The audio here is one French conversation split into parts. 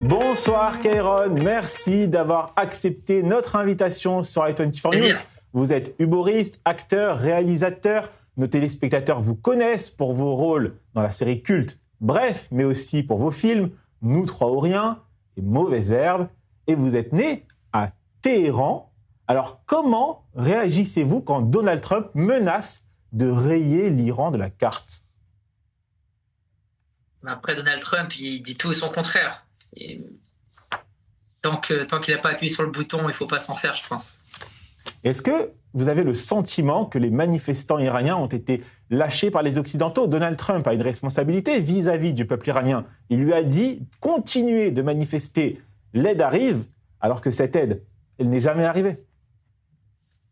Bonsoir Kairon, merci d'avoir accepté notre invitation sur i24 News. Vous êtes humoriste, acteur, réalisateur. Nos téléspectateurs vous connaissent pour vos rôles dans la série culte Bref, mais aussi pour vos films Nous trois ou rien et Mauvaises herbes. Et vous êtes né à Téhéran. Alors comment réagissez-vous quand Donald Trump menace de rayer l'Iran de la carte? Après, Donald Trump, il dit tout et son contraire. Et tant qu'il n'a pas appuyé sur le bouton, il ne faut pas s'en faire, je pense. Est-ce que vous avez le sentiment que les manifestants iraniens ont été lâchés par les Occidentaux? Donald Trump a une responsabilité vis-à-vis du peuple iranien. Il lui a dit « Continuez de manifester, l'aide arrive », alors que cette aide, elle n'est jamais arrivée.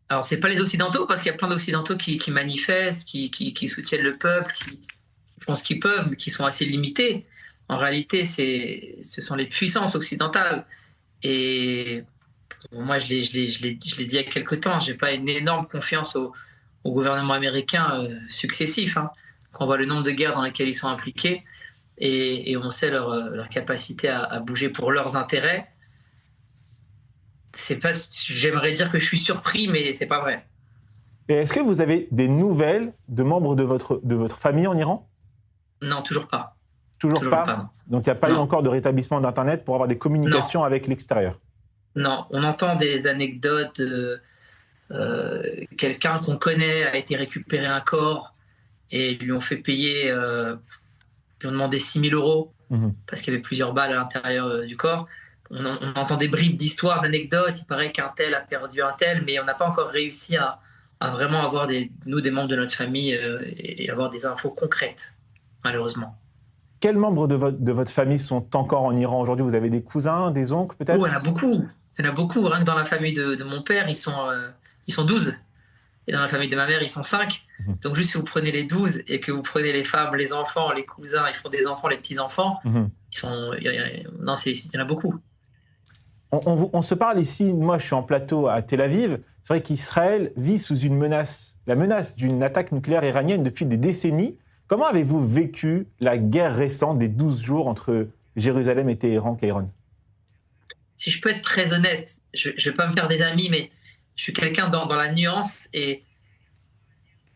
Alors, ce n'est pas les Occidentaux, parce qu'il y a plein d'Occidentaux qui manifestent, qui soutiennent le peuple, qui font ce qu'ils peuvent, mais qui sont assez limités. En réalité, ce sont les puissances occidentales. Et moi, je l'ai dit il y a quelque temps, je n'ai pas une énorme confiance au gouvernement américain successif. Quand on voit le nombre de guerres dans lesquelles ils sont impliqués et on sait leur capacité à bouger pour leurs intérêts, j'aimerais dire que je suis surpris, mais ce n'est pas vrai. Et est-ce que vous avez des nouvelles de membres de votre famille en Iran? Non, toujours pas. Toujours pas. Donc, il n'y a pas eu encore de rétablissement d'Internet pour avoir des communications avec l'extérieur? Non, on entend des anecdotes. Quelqu'un qu'on connaît a été récupérer un corps et lui ont fait payer, lui ont demandé 6 000 € parce qu'il y avait plusieurs balles à l'intérieur du corps. On entend des bribes d'histoires, d'anecdotes. Il paraît qu'un tel a perdu un tel, mais on n'a pas encore réussi à vraiment avoir des membres de notre famille et avoir des infos concrètes, malheureusement. Quels membres de votre famille sont encore en Iran aujourd'hui? Vous avez des cousins, des oncles peut-être? Oh, il y en a beaucoup. Il y en a beaucoup. Rien que dans la famille de mon père, ils sont 12. Et dans la famille de ma mère, ils sont 5. Donc juste si vous prenez les 12 et que vous prenez les femmes, les enfants, les cousins, ils font des enfants, les petits-enfants, il y en a beaucoup. On se parle ici, moi je suis en plateau à Tel Aviv. C'est vrai qu'Israël vit sous la menace d'une attaque nucléaire iranienne depuis des décennies. Comment avez-vous vécu la guerre récente des 12 jours entre Jérusalem et Téhéran, Kairon? Si je peux être très honnête, je ne vais pas me faire des amis, mais je suis quelqu'un dans la nuance et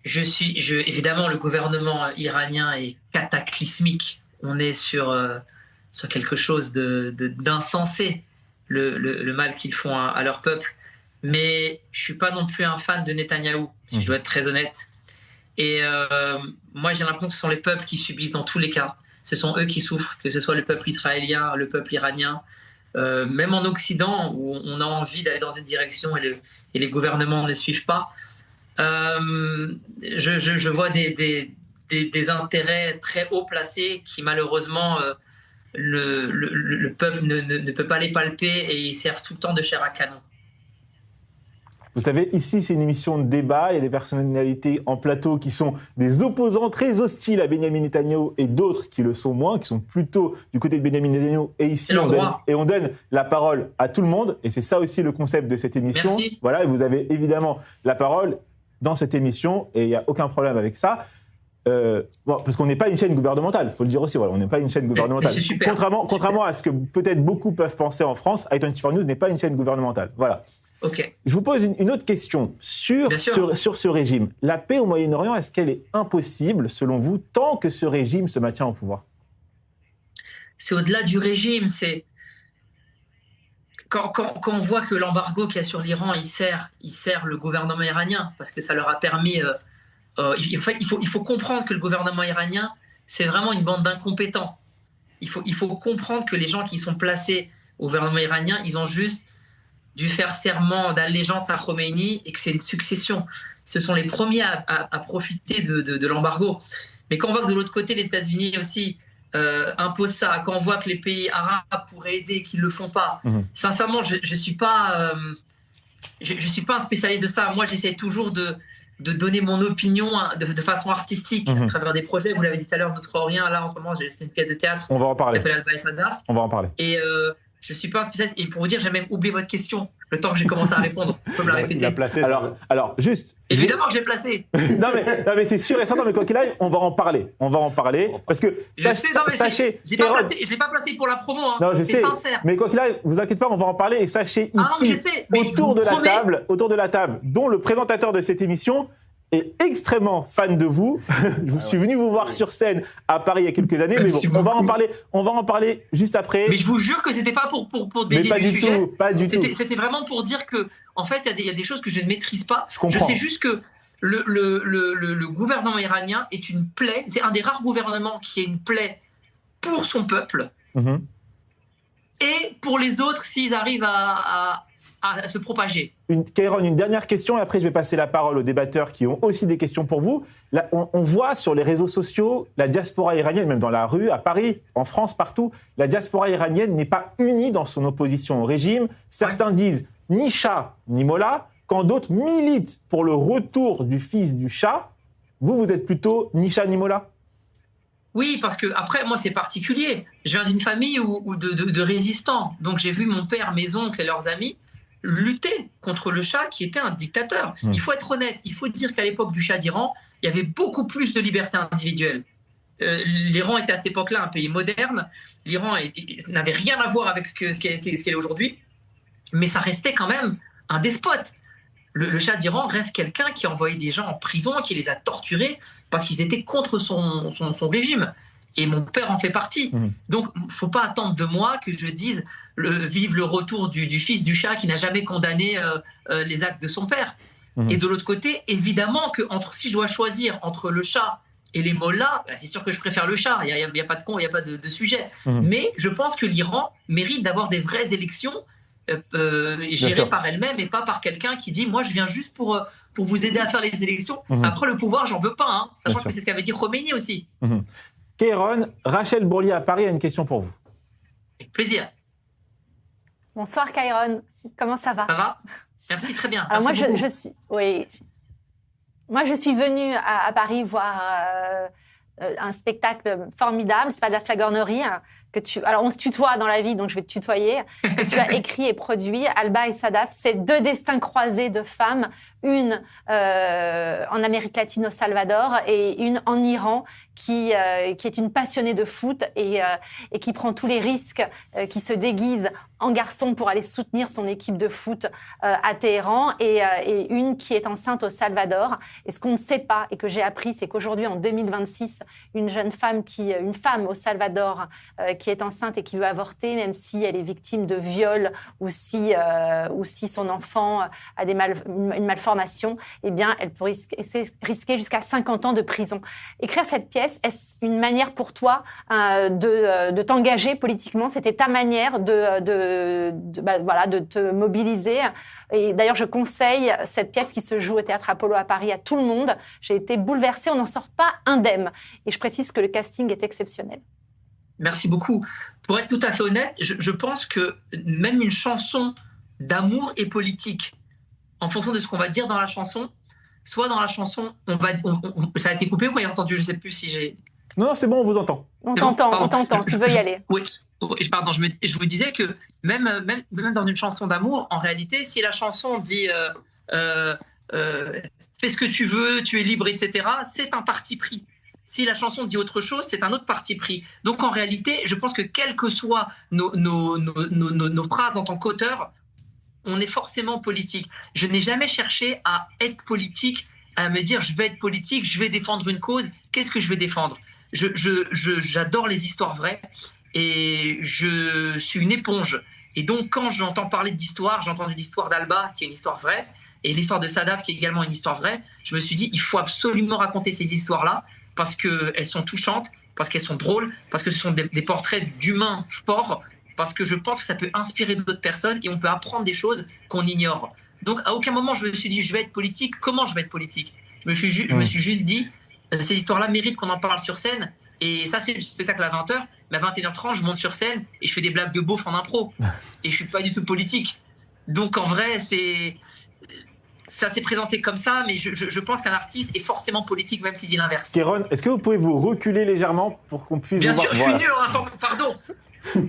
évidemment, le gouvernement iranien est cataclysmique. On est sur quelque chose d'insensé, le mal qu'ils font à leur peuple. Mais je ne suis pas non plus un fan de Netanyahou, si je dois être très honnête. Et moi, j'ai l'impression que ce sont les peuples qui subissent dans tous les cas. Ce sont eux qui souffrent, que ce soit le peuple israélien, le peuple iranien. Même en Occident, où on a envie d'aller dans une direction et les gouvernements ne suivent pas. Je vois des intérêts très haut placés qui, malheureusement, le peuple ne peut pas les palper et ils servent tout le temps de chair à canon. Vous savez, ici, c'est une émission de débat. Il y a des personnalités en plateau qui sont des opposants très hostiles à Benyamin Netanyahou et d'autres qui le sont moins, qui sont plutôt du côté de Benyamin Netanyahou. Et ici, on donne la parole à tout le monde. Et c'est ça aussi le concept de cette émission. Merci. Voilà, et vous avez évidemment la parole dans cette émission et il n'y a aucun problème avec ça. Parce qu'on n'est pas une chaîne gouvernementale, il faut le dire aussi. Voilà, on n'est pas une chaîne gouvernementale. Mais c'est super. Contrairement à ce que peut-être beaucoup peuvent penser en France, i24 News n'est pas une chaîne gouvernementale. Voilà. Okay. Je vous pose une autre question sur ce régime. La paix au Moyen-Orient, est-ce qu'elle est impossible, selon vous, tant que ce régime se maintient au pouvoir? C'est au-delà du régime. C'est quand on voit que l'embargo qu'il y a sur l'Iran, il sert le gouvernement iranien, parce que ça leur a permis... il faut comprendre que le gouvernement iranien, c'est vraiment une bande d'incompétents. Il faut comprendre que les gens qui sont placés au gouvernement iranien, ils ont juste dû faire serment d'allégeance à Khomeini et que c'est une succession. Ce sont les premiers à profiter de l'embargo. Mais quand on voit que de l'autre côté, les États-Unis aussi imposent ça, quand on voit que les pays arabes pourraient aider, qu'ils ne le font pas, sincèrement, je ne suis pas un spécialiste de ça. Moi, j'essaie toujours de donner mon opinion de façon artistique à travers des projets. Vous l'avez dit tout à l'heure, Nous trois ou rien. Là, en ce moment, c'est une pièce de théâtre. On va en parler. Qui s'appelle Alba et Sadar. On va en parler. Et Je ne suis pas un spécialiste. Et pour vous dire, j'ai même oublié votre question. Le temps que j'ai commencé à répondre, vous pouvez me la répéter. Il a placé. Alors, juste. Évidemment que je l'ai placé. non, mais c'est sûr et certain, mais quoi qu'il arrive, on va en parler. Parce que, sachez. Je ne l'ai pas placé pour la promo. Hein. Non, je c'est sais. sincère. Mais quoi qu'il arrive, vous inquiétez pas, on va en parler. Et sachez ici, autour de la table, dont le présentateur de cette émission est extrêmement fan de vous. Je suis venu vous voir sur scène à Paris il y a quelques années, mais bon, on va en parler juste après. Mais je vous jure que c'était pas pour dévier du sujet. Pas du tout. C'était vraiment pour dire que, en fait, il y a des choses que je ne maîtrise pas. Je sais juste que le gouvernement iranien est une plaie. C'est un des rares gouvernements qui est une plaie pour son peuple et pour les autres s'ils arrivent à se propager. Kairon, une dernière question et après je vais passer la parole aux débatteurs qui ont aussi des questions pour vous. Là, on voit sur les réseaux sociaux la diaspora iranienne, même dans la rue, à Paris, en France, partout, la diaspora iranienne n'est pas unie dans son opposition au régime. Certains disent ni Shah ni Mollah, quand d'autres militent pour le retour du fils du Shah. Vous êtes plutôt ni Shah ni Mollah? Oui, parce que après, moi, c'est particulier. Je viens d'une famille de résistants. Donc, j'ai vu mon père, mes oncles et leurs amis lutter contre le Shah qui était un dictateur. Il faut être honnête, il faut dire qu'à l'époque du Shah d'Iran, il y avait beaucoup plus de liberté individuelle. L'Iran était à cette époque-là un pays moderne. L'Iran n'avait rien à voir avec ce qu'elle est aujourd'hui, mais ça restait quand même un despote. Le Shah d'Iran reste quelqu'un qui a envoyé des gens en prison, qui les a torturés parce qu'ils étaient contre son régime. Et mon père en fait partie. Donc, il ne faut pas attendre de moi que je dise vive le retour du fils du Shah qui n'a jamais condamné les actes de son père. Et de l'autre côté, évidemment que si je dois choisir entre le Shah et les mollahs, c'est sûr que je préfère le Shah. Il n'y a pas de il n'y a pas de sujet. Mais je pense que l'Iran mérite d'avoir des vraies élections gérée par elle-même et pas par quelqu'un qui dit moi je viens juste pour vous aider à faire les élections. Après le pouvoir j'en veux pas, hein. Sachant que c'est ce qu'avait dit Khomeini aussi. Kairon, Rachel Bourlier à Paris a une question pour vous. Avec plaisir. Bonsoir Kairon, comment ça va? Ça va? Merci, très bien. Alors moi je suis venue à Paris voir un spectacle formidable, c'est pas de la flagornerie, hein, alors on se tutoie dans la vie, donc je vais te tutoyer, que tu as écrit et produit, Alba et Sadaf, c'est deux destins croisés de femmes, une en Amérique latine au Salvador et une en Iran qui est une passionnée de foot et qui prend tous les risques, qui se déguise en garçon pour aller soutenir son équipe de foot à Téhéran et une qui est enceinte au Salvador. Et ce qu'on ne sait pas et que j'ai appris, c'est qu'aujourd'hui, en 2026, une femme au Salvador qui est enceinte et qui veut avorter, même si elle est victime de viol ou si son enfant a une malformation, eh bien, elle peut risquer jusqu'à 50 ans de prison. Écrire cette pièce, est-ce une manière pour toi de t'engager politiquement? C'était ta manière de te mobiliser. Et d'ailleurs, je conseille cette pièce qui se joue au Théâtre Apollo à Paris à tout le monde. J'ai été bouleversée, on n'en sort pas indemne. Et je précise que le casting est exceptionnel. Merci beaucoup. Pour être tout à fait honnête, je pense que même une chanson d'amour est politique. En fonction de ce qu'on va dire dans la chanson, soit dans la chanson, ça a été coupé, vous m'avez entendu, je ne sais plus si j'ai... Non, c'est bon, on vous entend. On t'entend, tu veux y aller. Oui. Pardon, je vous disais que même dans une chanson d'amour, en réalité, si la chanson dit fais ce que tu veux, tu es libre, etc., c'est un parti pris. Si la chanson dit autre chose, c'est un autre parti pris. Donc en réalité, je pense que quelles que soient nos phrases en tant qu'auteur, on est forcément politique. Je n'ai jamais cherché à être politique, à me dire je vais être politique, je vais défendre une cause. Qu'est-ce que je vais défendre? J'adore les histoires vraies. Et je suis une éponge. Et donc, quand j'entends parler d'histoire, j'ai entendu l'histoire d'Alba, qui est une histoire vraie, et l'histoire de Sadaf, qui est également une histoire vraie, je me suis dit, il faut absolument raconter ces histoires-là, parce qu'elles sont touchantes, parce qu'elles sont drôles, parce que ce sont des portraits d'humains forts, parce que je pense que ça peut inspirer d'autres personnes, et on peut apprendre des choses qu'on ignore. Donc, à aucun moment, je me suis dit, je vais être politique. Comment je vais être politique? Je me suis juste dit, ces histoires-là méritent qu'on en parle sur scène. Et ça, c'est le spectacle à 20h. Mais à 21h30, je monte sur scène et je fais des blagues de beauf en impro. Et je ne suis pas du tout politique. Donc, en vrai, ça s'est présenté comme ça. Mais je pense qu'un artiste est forcément politique, même s'il dit l'inverse. Kairon, est-ce que vous pouvez vous reculer légèrement pour qu'on puisse... Bien sûr, je suis nul en informatique. Pardon.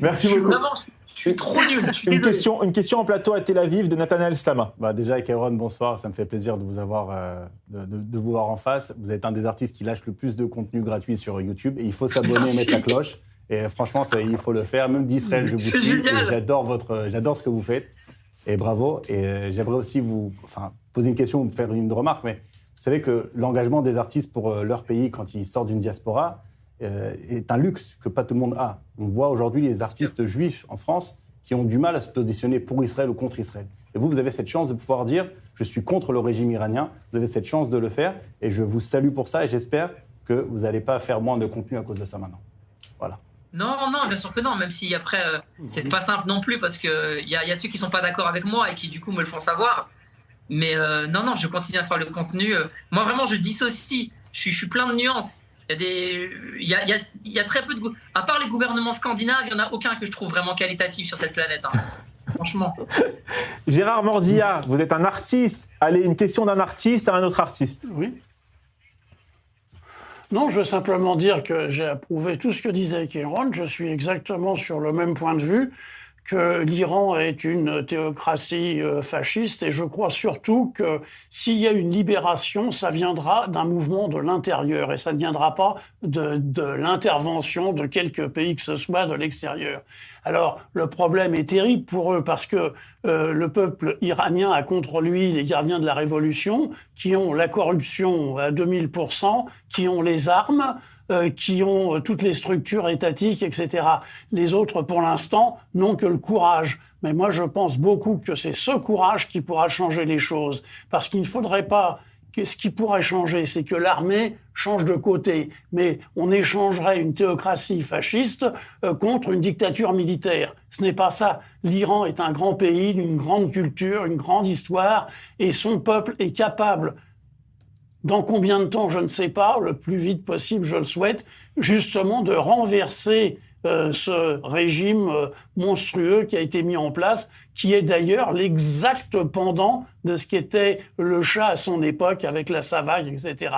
Merci beaucoup. Vraiment Je suis trop nul. Une question en plateau à Tel Aviv de Nathanaël Stama. Déjà, Kairon, bonsoir. Ça me fait plaisir de vous avoir, de vous voir en face. Vous êtes un des artistes qui lâche le plus de contenu gratuit sur YouTube. Et il faut s'abonner et mettre la cloche. Et franchement, il faut le faire. Même d'Israël, je vous suis. Et j'adore ce que vous faites. Et bravo. Et j'aimerais aussi vous poser une question ou faire une remarque. Mais vous savez que l'engagement des artistes pour leur pays quand ils sortent d'une diaspora est un luxe que pas tout le monde a. On voit aujourd'hui les artistes juifs en France qui ont du mal à se positionner pour Israël ou contre Israël. Et vous avez cette chance de pouvoir dire « je suis contre le régime iranien ». Vous avez cette chance de le faire et je vous salue pour ça et j'espère que vous n'allez pas faire moins de contenu à cause de ça maintenant. Voilà. Non, bien sûr que non, même si après, c'est pas simple non plus parce qu'il y a ceux qui sont pas d'accord avec moi et qui du coup me le font savoir. Mais non, je continue à faire le contenu. Moi vraiment, je dissocie. Je suis plein de nuances. Il y a très peu de... À part les gouvernements scandinaves, il n'y en a aucun que je trouve vraiment qualitatif sur cette planète. Hein. Franchement. Gérard Mordilla, vous êtes un artiste. Allez, une question d'un artiste à un autre artiste. Oui. Non, je veux simplement dire que j'ai approuvé tout ce que disait Kairon. Je suis exactement sur le même point de vue, que l'Iran est une théocratie fasciste et je crois surtout que s'il y a une libération, ça viendra d'un mouvement de l'intérieur et ça ne viendra pas de l'intervention de quelques pays que ce soit de l'extérieur. Alors, le problème est terrible pour eux parce que le peuple iranien a contre lui les gardiens de la révolution qui ont la corruption à 2000%, qui ont les armes, qui ont toutes les structures étatiques, etc. Les autres, pour l'instant, n'ont que le courage. Mais moi, je pense beaucoup que c'est ce courage qui pourra changer les choses. Parce qu'il ne faudrait pas... Ce qui pourrait changer, c'est que l'armée change de côté. Mais on échangerait une théocratie fasciste contre une dictature militaire. Ce n'est pas ça. L'Iran est un grand pays, d'une grande culture, une grande histoire, et son peuple est capable... Dans combien de temps, je ne sais pas, le plus vite possible, je le souhaite, justement de renverser ce régime monstrueux qui a été mis en place, qui est d'ailleurs l'exact pendant de ce qu'était le Shah à son époque avec la Savaille, etc.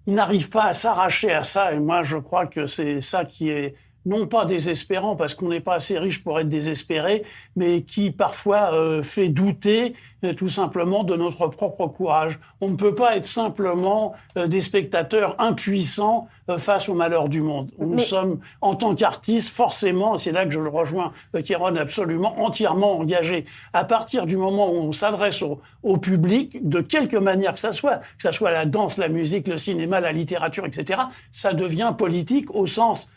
Il n'arrive pas à s'arracher à ça, et moi je crois que c'est ça qui est non pas désespérant, parce qu'on n'est pas assez riche pour être désespéré, mais qui parfois fait douter tout simplement de notre propre courage. On ne peut pas être simplement des spectateurs impuissants face au malheur du monde. Nous sommes, en tant qu'artistes, forcément, et c'est là que je le rejoins, Kairon, absolument, entièrement engagés. À partir du moment où on s'adresse au public, de quelque manière que ça soit la danse, la musique, le cinéma, la littérature, etc., ça devient politique au sens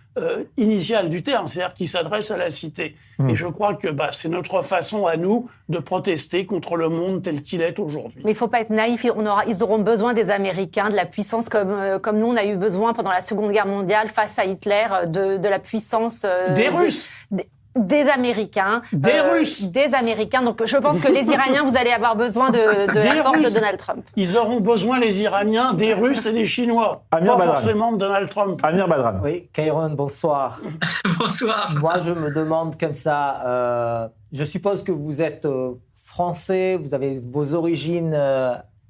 initial du terme, c'est-à-dire qui s'adresse à la cité. Et je crois que c'est notre façon à nous de protester contre le monde tel qu'il est aujourd'hui. Mais il ne faut pas être naïf, ils auront besoin des Américains, de la puissance comme nous on a eu besoin pendant la Seconde Guerre mondiale face à Hitler, de la puissance... des Russes des Américains. Des Russes. Des Américains. Donc, je pense que les Iraniens, vous allez avoir besoin de la force de Donald Trump. Ils auront besoin, les Iraniens, des Russes et des Chinois. Amir pas Badran. Forcément de Donald Trump. Amir Badran. Oui, Kairon, bonsoir. Bonsoir. Moi, je me demande comme ça, je suppose que vous êtes français, vous avez vos origines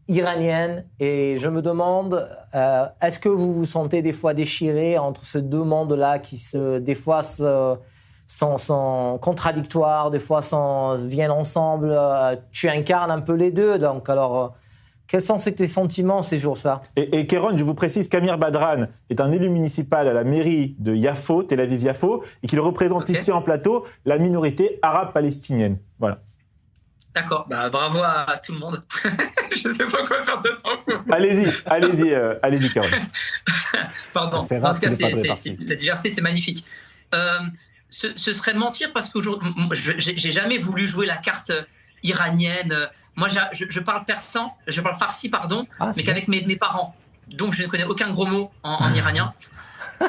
iraniennes, et je me demande, est-ce que vous vous sentez des fois déchiré entre ces deux mondes-là qui des fois sont contradictoires, des fois viennent ensemble. Tu incarnes un peu les deux, donc alors quels sont tes sentiments ces jours-là? Et Kairon, je vous précise qu'Amir Badran est un élu municipal à la mairie de Yafo, Tel Aviv-Yafo, et qu'il représente ici en plateau la minorité arabe-palestinienne. Voilà. D'accord, bravo à tout le monde. Je ne sais pas quoi faire de cette info. Allez-y, Kairon. Pardon. C'est rare En tout cas, qu'il ait pas de la diversité, c'est magnifique. Ce serait mentir parce qu'aujourd'hui, j'ai jamais voulu jouer la carte iranienne. Moi, je parle persan, je parle farsi, pardon, mais qu'avec mes parents. Donc, je ne connais aucun gros mot en iranien.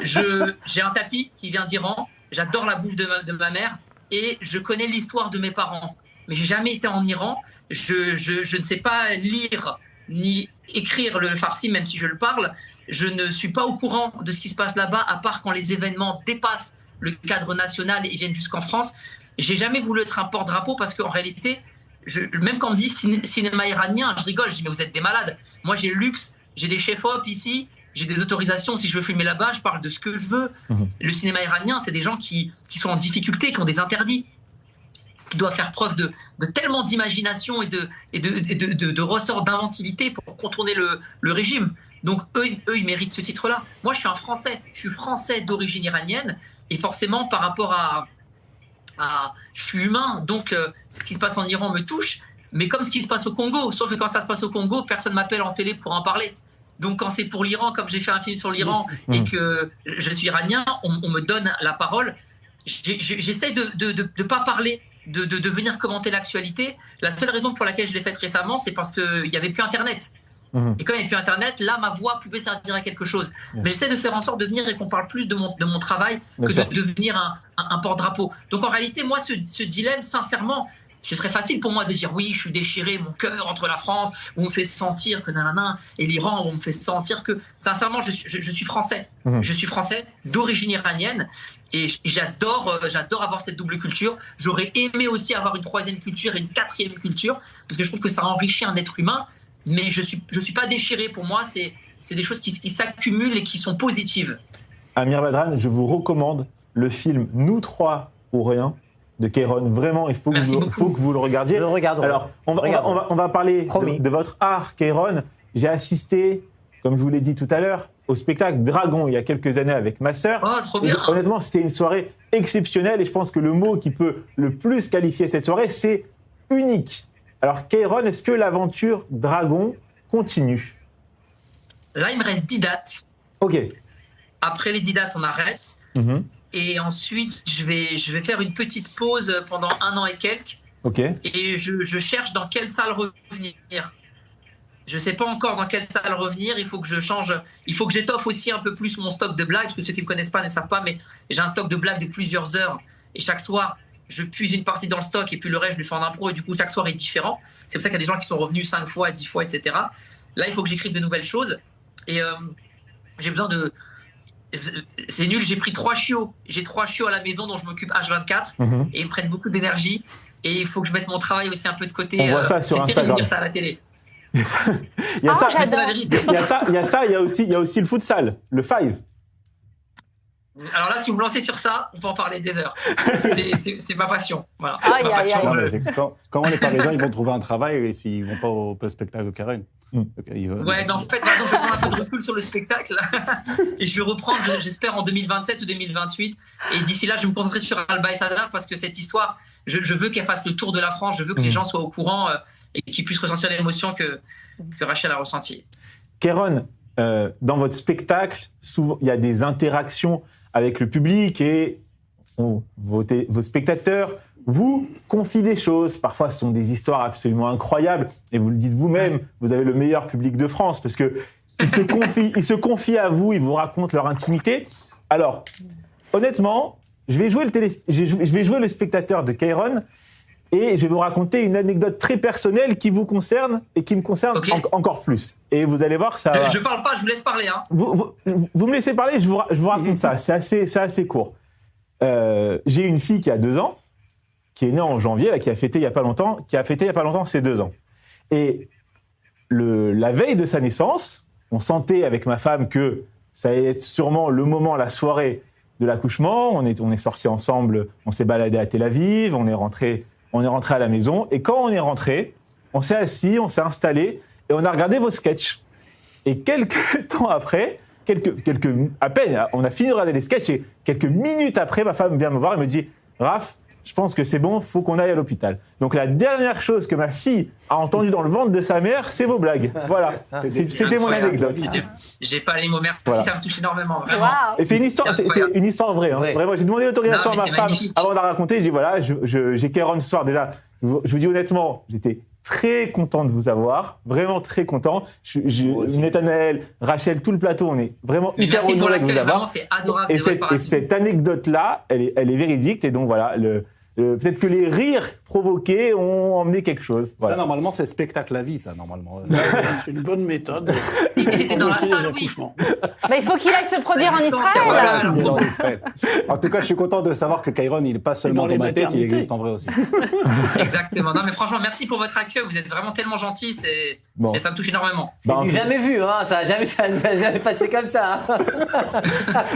J'ai un tapis qui vient d'Iran. J'adore la bouffe de ma mère et je connais l'histoire de mes parents. Mais j'ai jamais été en Iran. Je ne sais pas lire ni écrire le farsi, même si je le parle. Je ne suis pas au courant de ce qui se passe là-bas, à part quand les événements dépassent le cadre national et viennent jusqu'en France. J'ai jamais voulu être un porte-drapeau parce qu'en réalité, même quand on me dit cinéma iranien, je rigole, je dis mais vous êtes des malades. Moi j'ai le luxe, j'ai des chefs-op ici, j'ai des autorisations, si je veux filmer là-bas, je parle de ce que je veux. Le cinéma iranien, c'est des gens qui sont en difficulté, qui ont des interdits. qui doit faire preuve de tellement d'imagination et de ressort d'inventivité pour contourner le régime. Donc eux, ils méritent ce titre-là. Moi, je suis un Français. Je suis Français d'origine iranienne. Et forcément, par rapport à je suis humain, donc ce qui se passe en Iran me touche. Mais comme ce qui se passe au Congo. Sauf que quand ça se passe au Congo, personne m'appelle en télé pour en parler. Donc quand c'est pour l'Iran, comme j'ai fait un film sur l'Iran et que je suis iranien, on me donne la parole. J'essaie de pas parler, de venir commenter l'actualité. La seule raison pour laquelle je l'ai faite récemment, c'est parce qu'il n'y avait plus Internet. Et quand il n'y avait plus Internet, là, ma voix pouvait servir à quelque chose. Mais j'essaie de faire en sorte de venir et qu'on parle plus de mon travail que de devenir un porte-drapeau. Donc en réalité, moi, ce dilemme, sincèrement, ce serait facile pour moi de dire oui, je suis déchiré, mon cœur entre la France, où on me fait sentir que nanana, et l'Iran, où on me fait sentir que... Sincèrement, je suis français. Je suis français d'origine iranienne. Et j'adore avoir cette double culture. J'aurais aimé aussi avoir une troisième culture et une quatrième culture, parce que je trouve que ça enrichit un être humain. Mais je suis pas déchiré. Pour moi, c'est des choses qui s'accumulent et qui sont positives. Amir Badran, je vous recommande le film Nous trois ou rien de Kéron. Vraiment, il faut que vous le regardiez. Je le regarderai. Alors, on va parler de votre art, Kéron. J'ai assisté, comme je vous l'ai dit tout à l'heure, au spectacle Dragon il y a quelques années avec ma sœur. Oh, trop bien. Honnêtement, c'était une soirée exceptionnelle et je pense que le mot qui peut le plus qualifier cette soirée, c'est unique. Alors, Kéron, est-ce que l'aventure Dragon continue? Là, il me reste 10 dates. Ok. Après les 10 dates, on arrête. Et ensuite, je vais faire une petite pause pendant 1 an et quelques. Ok. Et je cherche dans quelle salle revenir. Je ne sais pas encore dans quelle salle revenir. Il faut que je change. Il faut que j'étoffe aussi un peu plus mon stock de blagues. Parce que ceux qui ne me connaissent pas ne savent pas, mais j'ai un stock de blagues de plusieurs heures. Et chaque soir, je puise une partie dans le stock et puis le reste, je le fais en impro. Et du coup, chaque soir est différent. C'est pour ça qu'il y a des gens qui sont revenus 5 fois, 10 fois, etc. Là, il faut que j'écrive de nouvelles choses. Et j'ai besoin de... C'est nul, j'ai pris 3 chiots. J'ai 3 chiots à la maison dont je m'occupe H24. Et ils me prennent beaucoup d'énergie. Et il faut que je mette mon travail aussi un peu de côté. On voit ça sur Instagram. Dire ça à la télé. Il y a ça, il y a aussi le futsal, le 5. Alors là, si vous me lancez sur ça, on peut en parler des heures. C'est ma passion. Voilà. C'est ma passion. Comment les Parisiens ils vont trouver un travail s'ils ne vont pas au spectacle de Kéron? Ouais, mais en fait, maintenant, je vais prendre un peu de recul sur le spectacle et je vais reprendre, j'espère, en 2027 ou 2028. Et d'ici là, je vais me concentrer sur Alba et Sadar parce que cette histoire, je veux qu'elle fasse le tour de la France. Je veux que les gens soient au courant et qu'ils puissent ressentir l'émotion que Rachel a ressentie. Kéron, dans votre spectacle, souvent, il y a des interactions avec le public et vos spectateurs vous confient des choses. Parfois, ce sont des histoires absolument incroyables. Et vous le dites vous-même, vous avez le meilleur public de France parce qu'ils se confient à vous, ils vous racontent leur intimité. Alors, honnêtement, je vais jouer le spectateur de Kéron et je vais vous raconter une anecdote très personnelle qui vous concerne et qui me concerne encore plus. Et vous allez voir, ça... Je parle pas, je vous laisse parler. Hein. Vous me laissez parler, je vous raconte ça. C'est assez court. J'ai une fille qui a 2 ans, qui est née en janvier, là, qui a fêté il y a pas longtemps ses 2 ans. Et la veille de sa naissance, on sentait avec ma femme que ça allait être sûrement le moment, la soirée de l'accouchement. On est sortis ensemble, on s'est baladé à Tel Aviv, on est rentré à la maison. Et quand on est rentré, on s'est assis, on s'est installé et on a regardé vos sketchs. Et quelques temps après, à peine, on a fini de regarder les sketchs et quelques minutes après, ma femme vient me voir et me dit « Raph, je pense que c'est bon, faut qu'on aille à l'hôpital. » Donc la dernière chose que ma fille a entendue dans le ventre de sa mère, c'est vos blagues. Voilà, c'était mon anecdote. J'ai pas les mots, merci, voilà. Ça me touche énormément, vraiment. Et c'est une histoire vraie. Hein. Vraiment, j'ai demandé l'autorisation à ma femme avant de la raconter. J'ai dit voilà, j'ai Kéron ce soir déjà. Je vous dis honnêtement, j'étais très content de vous avoir, vraiment très content. Nathanaël, Rachel, tout le plateau, on est vraiment hyper honorés de vous avoir. C'est adorable. Et cette anecdote-là, elle est véridique. Et donc voilà, peut-être que les rires provoqués ont emmené quelque chose. Voilà. Ça, normalement, c'est spectacle à vie, ça, normalement. C'est une bonne méthode. C'était dans la salle, Mais il faut qu'il aille se produire en Israël. Israël. En tout cas, je suis content de savoir que Kéron, il n'est pas seulement dans ma tête, il existe en vrai aussi. Exactement. Non, mais franchement, merci pour votre accueil. Vous êtes vraiment tellement gentils. Ça me touche énormément. C'est du jamais vu, hein. Ça n'a jamais passé comme ça. Hein.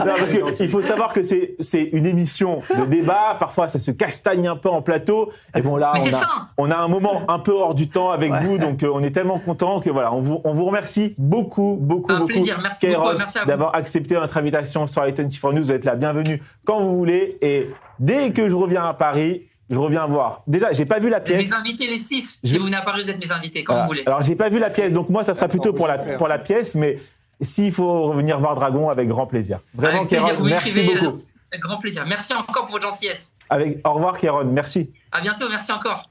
Non, parce qu'il faut savoir que c'est une émission de débat. Parfois, ça se castagne un peu en plateau. Et bon, là, Mais on a un moment un peu hors du temps avec vous, donc on est tellement contents que voilà, on vous remercie beaucoup, plaisir. Merci Kairon, beaucoup. Merci à vous. d'avoir accepté notre invitation sur i24 News. Vous êtes la bienvenue quand vous voulez. Et dès que je reviens à Paris, je reviens voir. Déjà, j'ai pas vu la pièce. Mes invités, les 6. Si vous venez à Paris, vous êtes mes invités, quand vous voulez. Alors, j'ai pas vu la pièce, donc moi, ça sera plutôt pour la pièce, mais s'il faut revenir voir Dragon, avec grand plaisir. Vraiment, Kairon, merci beaucoup. Avec grand plaisir. Merci encore pour votre gentillesse. Au revoir, Kairon. Merci. À bientôt. Merci encore.